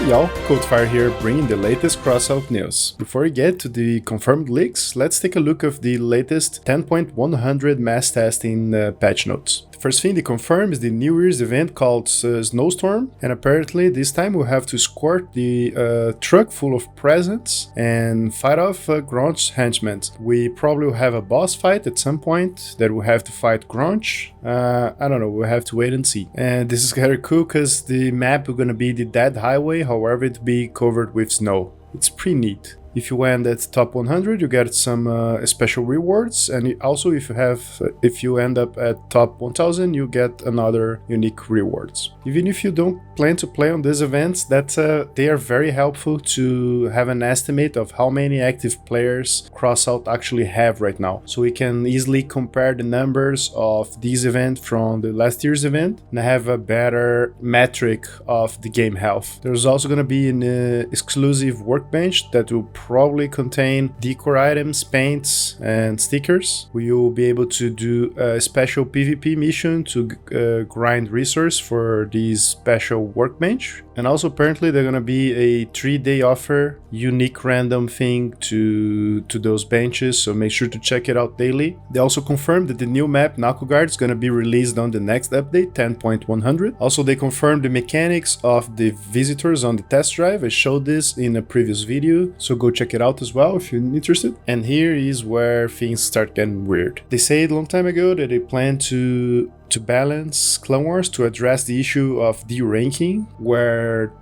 Hey y'all, Coldfire here, bringing the latest Crossout news. Before we get to the confirmed leaks, let's take a look at the latest 10.100 mass testing patch notes. The first thing they confirm is the New Year's event called Snowstorm, and apparently this time we'll have to escort the truck full of presents and fight off Grunch henchmen. We probably will have a boss fight at some point that we'll have to fight Grunch. I don't know, we'll have to wait and see. And this is kind of cool because the map is going to be the Dead Highway, however it will be covered with snow. It's pretty neat. If you end at top 100, you get some special rewards, and also if you end up at top 1000, you get another unique rewards. Even if you don't plan to play on these events, they are very helpful to have an estimate of how many active players Crossout actually have right now. So we can easily compare the numbers of this event from the last year's event and have a better metric of the game health. There's also going to be an exclusive workbench that will probably contain decor items, paints, and stickers. We will be able to do a special PvP mission to grind resource for this special workbench. And also apparently there's gonna be a 3-day offer, unique random thing to those benches, so make sure to check it out daily. They also confirmed that the new map Knuckleguard is gonna be released on the next update 10.100. Also they confirmed the mechanics of the visitors on the test drive. I showed this in a previous video, so go check it out as well if you're interested. And here is where things start getting weird. They said a long time ago that they plan to balance Clone Wars to address the issue of deranking, where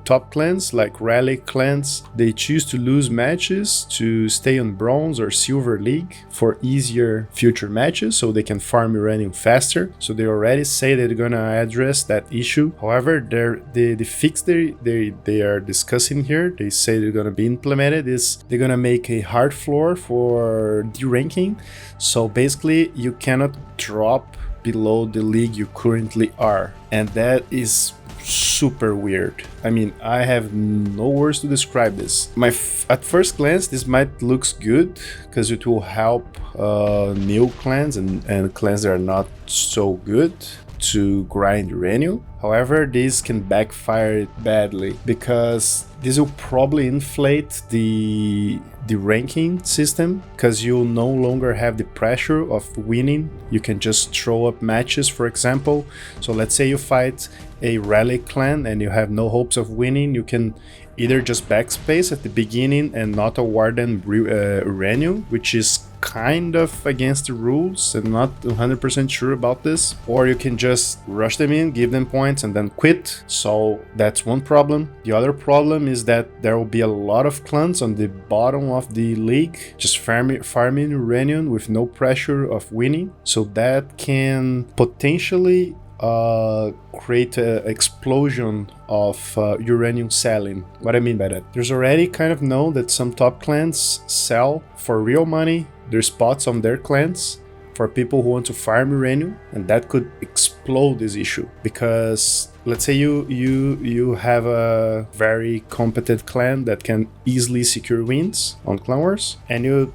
top clans like relic clans, they choose to lose matches to stay on bronze or silver league for easier future matches so they can farm uranium faster. So they already say they're gonna address that issue. However, the fix they are discussing here, they say they're gonna be implemented, is they're gonna make a hard floor for deranking. So basically you cannot drop below the league you currently are, and that is super weird. I mean, I have no words to describe this. At first glance this might looks good because it will help new clans and clans that are not so good to grind uranium. However, this can backfire badly because this will probably inflate the ranking system, because you'll no longer have the pressure of winning. You can just throw up matches, for example. So let's say you fight a relic clan and you have no hopes of winning, you can either just backspace at the beginning and not award them uranium, which is kind of against the rules. I'm not 100% sure about this. Or you can just rush them in, give them points, and then quit. So that's one problem. The other problem is that there will be a lot of clans on the bottom of the league just farming uranium with no pressure of winning. So that can potentially create an explosion of uranium selling. What I mean by that, there's already kind of known that some top clans sell for real money their spots on their clans for people who want to farm uranium, and that could explode this issue. Because let's say you have a very competent clan that can easily secure wins on Clan Wars, and you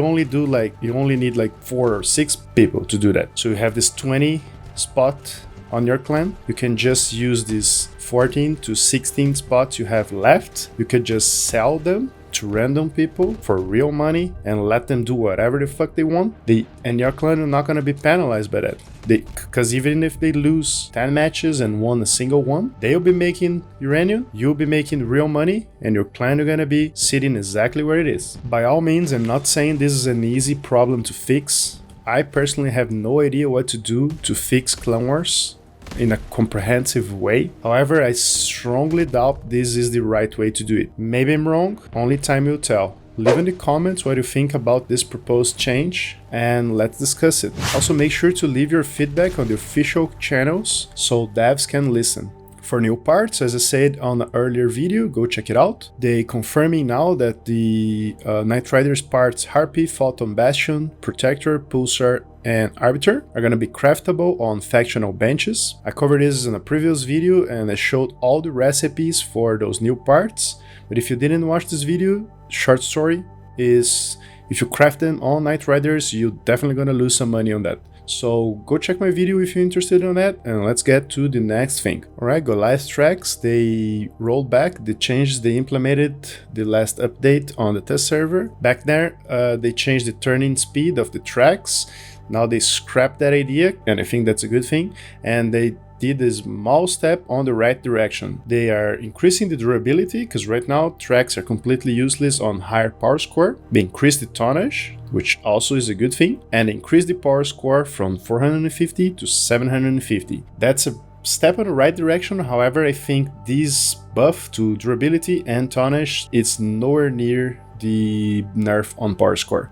only need like 4 or 6 people to do that. So you have this 20 spot on your clan, you can just use these 14 to 16 spots you have left. You could just sell them to random people for real money and let them do whatever the fuck they want. And your clan are not going to be penalized by that. Because even if they lose 10 matches and won a single one, they'll be making uranium, you'll be making real money, and your clan are going to be sitting exactly where it is. By all means, I'm not saying this is an easy problem to fix. I personally have no idea what to do to fix Clan Wars in a comprehensive way. However, I strongly doubt this is the right way to do it. Maybe I'm wrong, only time will tell. Leave in the comments what you think about this proposed change and let's discuss it. Also make sure to leave your feedback on the official channels so devs can listen. For new parts, as I said on an earlier video, go check it out. They confirming now that the Knight Riders parts Harpy, Photon Bastion, Protector, Pulsar, and Arbiter are gonna be craftable on factional benches. I covered this in a previous video and I showed all the recipes for those new parts. But if you didn't watch this video, short story is if you craft them on Knight Riders, you're definitely gonna lose some money on that. So go check my video if you're interested in that, and let's get to the next thing. Alright, Goliath tracks, they rolled back the changes they implemented the last update on the test server. Back there, they changed the turning speed of the tracks. Now they scrapped that idea, and I think that's a good thing, and they did a small step on the right direction. They are increasing the durability, because right now tracks are completely useless on higher power score. They increased the tonnage, which also is a good thing, and increased the power score from 450 to 750. That's a step in the right direction. However, I think this buff to durability and tonnage is nowhere near the nerf on power score.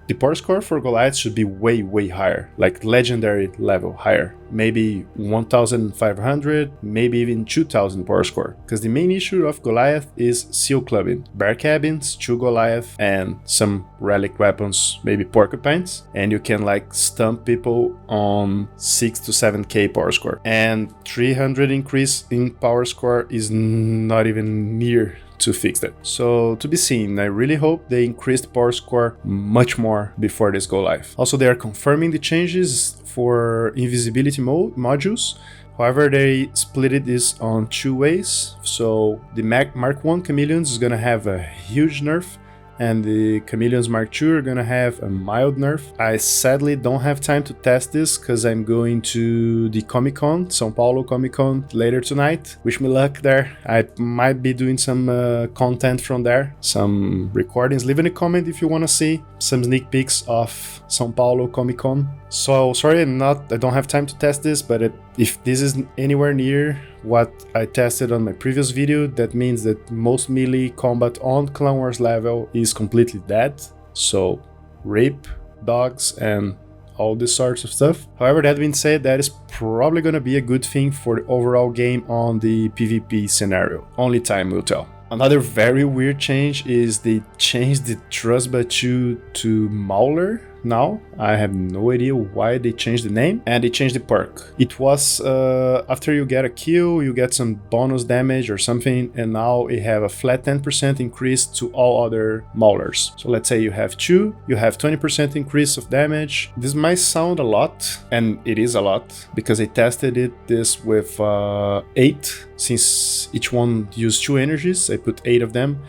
The power score for Goliath should be way higher, like legendary level higher, maybe 1500, maybe even 2000 power score, because the main issue of Goliath is seal clubbing, bear cabins, 2 Goliath, and some relic weapons, maybe porcupines, and you can like stump people on 6 to 7k power score, and 300 increase in power score is not even near to fix that. So to be seen, I really hope they increase the power score much more before this go live. Also, they are confirming the changes for invisibility modules. However, they split this on 2 ways. So the Mark 1 chameleons is gonna have a huge nerf, and the Chameleons Mark II are gonna have a mild nerf. I sadly don't have time to test this because I'm going to the Comic-Con, São Paulo Comic-Con later tonight. Wish me luck there. I might be doing some content from there, some recordings. Leave in a comment if you want to see some sneak peeks of São Paulo Comic-Con. So sorry, I don't have time to test this, but if this is anywhere near what I tested on my previous video, that means that most melee combat on Clone Wars level is completely dead. So rape, dogs, and all this sorts of stuff. However, that being said, that is probably gonna be a good thing for the overall game on the PvP scenario. Only time will tell. Another very weird change is they changed the Trustba 2 to Mauler. Now I have no idea why they changed the name, and they changed the perk. It was after you get a kill you get some bonus damage or something, and now it have a flat 10% increase to all other maulers. So let's say you have 2, you have 20% increase of damage. This might sound a lot, and it is a lot, because I tested this with 8, since each one used 2 energies. I put 8 of them,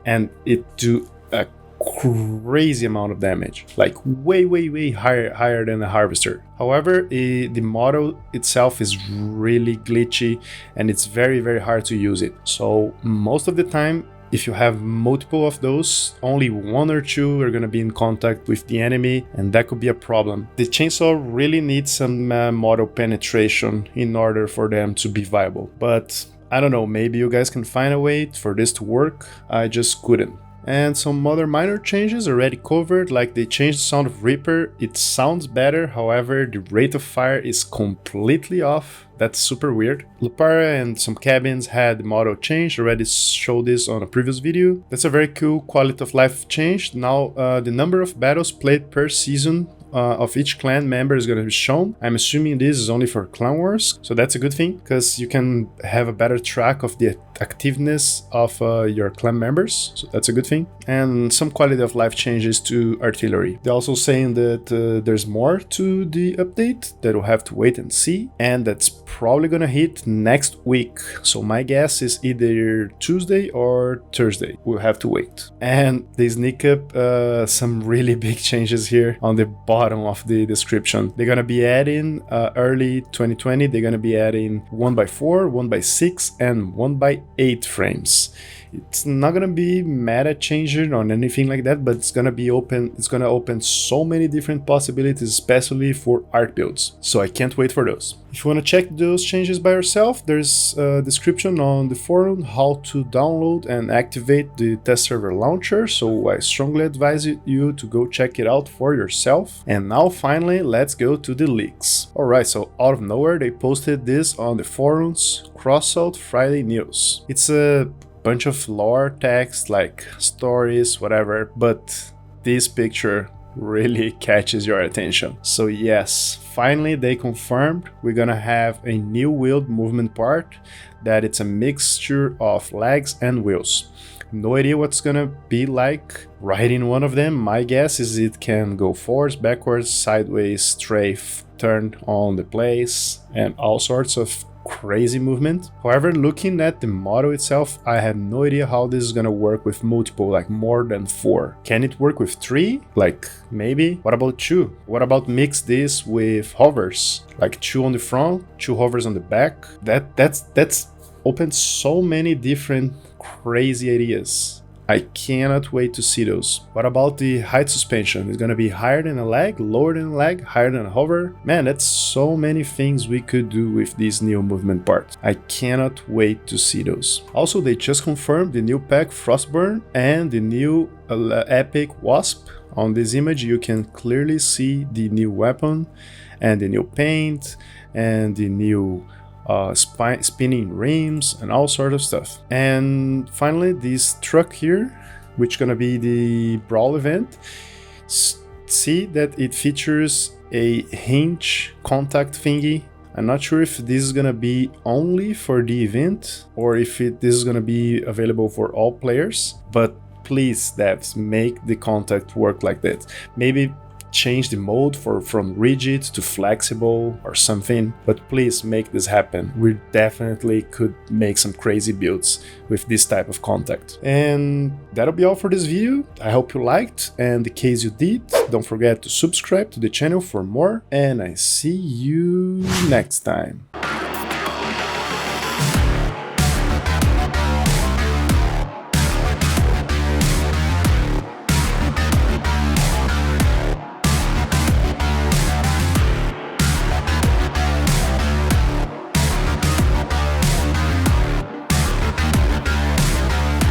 and it do a crazy amount of damage, like way higher than a harvester. However, the model itself is really glitchy, and it's very hard to use it. So most of the time, if you have multiple of those, only 1 or 2 are gonna be in contact with the enemy, and that could be a problem. The chainsaw really needs some model penetration in order for them to be viable, but I don't know, maybe you guys can find a way for this to work. I just couldn't. And some other minor changes already covered, like they changed the sound of Reaper. It sounds better, however the rate of fire is completely off. That's super weird. Lupara and some cabins had the model changed, already showed this on a previous video. That's a very cool quality of life change. Now the number of battles played per season of each clan member is going to be shown. I'm assuming this is only for Clan Wars, so that's a good thing, because you can have a better track of the activeness of your clan members, so that's a good thing. And some quality of life changes to artillery. They're also saying that there's more to the update that we'll have to wait and see, and that's probably gonna hit next week. So my guess is either Tuesday or Thursday. We'll have to wait. And they sneak up some really big changes here on the bottom of the description. They're gonna be adding early 2020, they're gonna be adding 1x4, 1x6, and 1x8 frames. It's not gonna be meta changing on anything like that, but it's gonna be open. It's gonna open so many different possibilities, especially for art builds. So I can't wait for those. If you want to check those changes by yourself, there's a description on the forum how to download and activate the test server launcher. So I strongly advise you to go check it out for yourself. And now finally, let's go to the leaks. Alright, so out of nowhere, they posted this on the forums, Crossout Friday News. It's a bunch of lore text like stories, whatever, but this picture really catches your attention. So yes, finally they confirmed we're gonna have a new wheeled movement part, that it's a mixture of legs and wheels. No idea what's gonna be like riding one of them. My guess is it can go forwards, backwards, sideways, strafe, turn on the place, and all sorts of crazy movement. However, looking at the model itself, I have no idea how this is gonna work with multiple, like more than 4. Can it work with 3? Like maybe. What about 2? What about mix this with hovers? Like 2 on the front, 2 hovers on the back? That's opened so many different crazy ideas. I cannot wait to see those. What about the height suspension? It's gonna be higher than a leg, lower than a leg, higher than a hover? Man, that's so many things we could do with these new movement parts. I cannot wait to see those. Also, they just confirmed the new pack Frostburn and the new epic Wasp. On this image, you can clearly see the new weapon and the new paint and the new spinning rims and all sort of stuff. And finally, this truck here, which gonna be the brawl event, see that it features a hinge contact thingy. I'm not sure if this is gonna be only for the event or if this is gonna be available for all players, but please devs, make the contact work like that. Maybe change the mode from rigid to flexible or something, but please make this happen. We definitely could make some crazy builds with this type of contact. And that'll be all for this video. I hope you liked, and in case you did, don't forget to subscribe to the channel for more, and I see you next time.